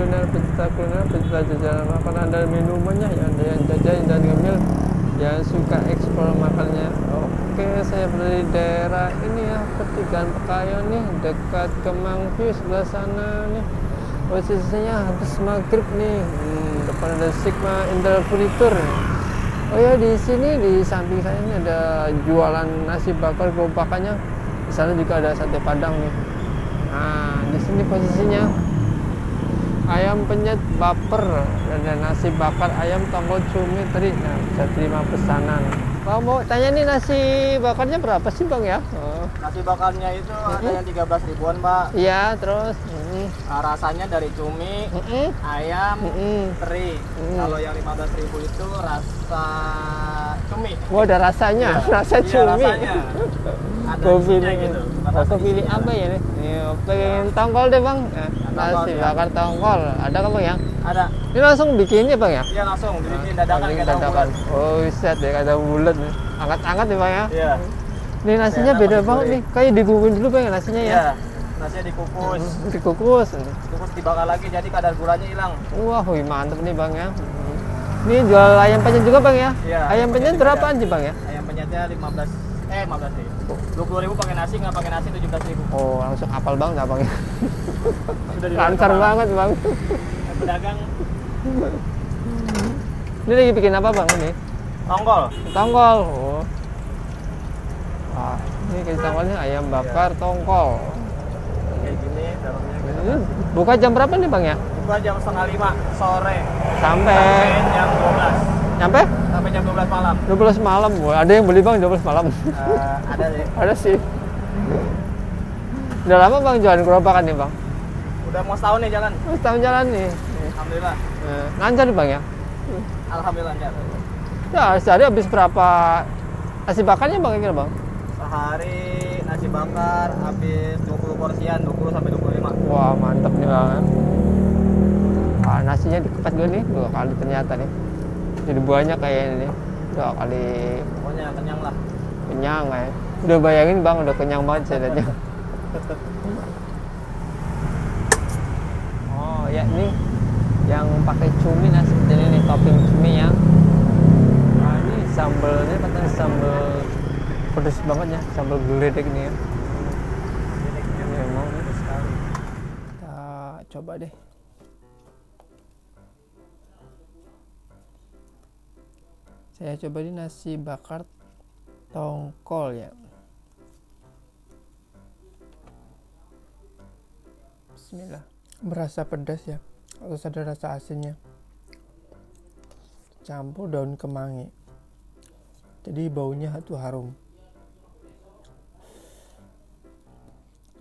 pecinta jajanan makanan dan minumannya yang jajan dan ngemil, yang suka eksplor makannya. Oke, saya berada di daerah ini ya, pertigaan Pekayon nih, dekat Kemang View sebelah sana nih. Posisinya habis maghrib nih, depan ada Sigma Intel Furniture. Oh ya, di sini di samping saya ini ada jualan nasi bakar gerobakannya. Di sana juga ada sate padang nih. Nah, di sini posisinya ayam penyet baper dan ada nasi bakar ayam tongkol cumi tadi. Nah, bisa terima pesanan. Bang, mau tanya nih, nasi bakarnya berapa sih Bang ya? Oh. Nasi bakarnya itu ada yang 13 ribuan Pak. Iya, terus Rasanya dari cumi, ayam, teri. Kalau yang 15.000 itu rasa cumi. Oh, ada rasanya, Iya. rasa Iya, cumi. rasanya. Ada Kau isinya pilih, gitu. kau pilih apa ya nih? Pengen tongkol deh Bang. Nasi ya. bakar tongkol. Ada kan Bang ya? Ada. Ini langsung bikinnya Bang ya? Iya, langsung dibikin dadakan kayak tahu Dadakan. bulat. Oh, set ya, kata bulat nih. Angkat-angkat nih Bang ya. Iya. Ini nasinya Enak, beda pakai banget gulai. nih. Kayak dikukuhin dulu Bang ya nasinya ya. Iya. Nasinya dikukus. Dikukus. Dikukus dibakar lagi jadi kadar gulanya hilang. Wah, wih, mantep nih Bang ya. Ini jual ayam penyet juga Bang ya? Iya, Ayam penyet penyet berapaan juga. sih Bang ya? Ayam penyetnya 15 ribu. 20.000 pakai nasi, nggak pakai nasi 17.000. Oh, langsung apal banget Bang ya. Sudah Lancar banget Bang. Pedagang Ini lagi bikin apa Bang ini? tongkol. Tongkol. Oh. Wah, ini kayak tongkolnya ayam bakar tongkol. Kayak gini dalamnya gitu. Ini buka jam berapa nih Bang ya? Buka jam 4:30 sore Sampai jam 12. nyampe Sampai jam 12 malam. 12 malam. Wah, ada yang beli Bang 12 malam. Ada deh. Ada sih. Udah lama Bang jualan gerobakan nih Bang? Udah mau setahun nih jalan. Oh, setahun jalan nih. Alhamdulillah. Lancar nih Bang ya? Alhamdulillah ya. Ya, sehari habis berapa nasi bakarnya Bang kira Bang? Sehari nasi bakar habis 20 porsian, 20 sampai 25. Wah, mantep nih Bang. Wah, nasinya dikepas gue nih 2 kali ternyata nih. Jadi banyak kayak ini nih. 2 kali Pokoknya kenyang lah. kenyang ya. Udah bayangin Bang, udah kenyang banget saya lihatnya. Oh, ya ini yang pakai cumi nah seperti ini nih, topping cumi ya. Nah, ini sambelnya katanya sambel pedes banget ya, sambal geledek nih ya. Ini emang pedes sekali. Kita coba deh. Saya coba di nasi bakar tongkol ya. Bismillah. Berasa pedas ya, terus ada rasa asinnya, campur daun kemangi, jadi baunya tuh harum.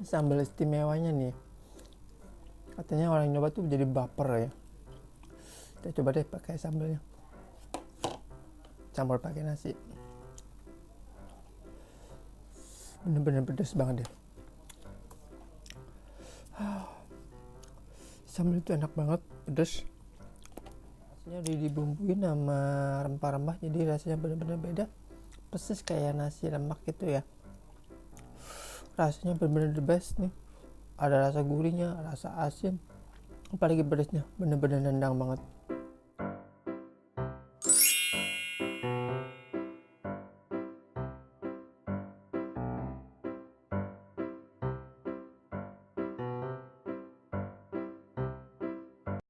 Sambal istimewanya nih, katanya orang nyoba tuh jadi baper ya. Kita coba deh pakai sambalnya, campur pakai nasi. Bener-bener pedas banget deh. Sambal itu enak banget, pedas. Rasanya dibumbuin sama rempah-rempah, jadi rasanya bener-bener beda. Persis kayak nasi lemak gitu ya. Rasanya bener-bener the best nih. Ada rasa gurihnya, rasa asin, apalagi pedasnya, bener-bener nendang banget.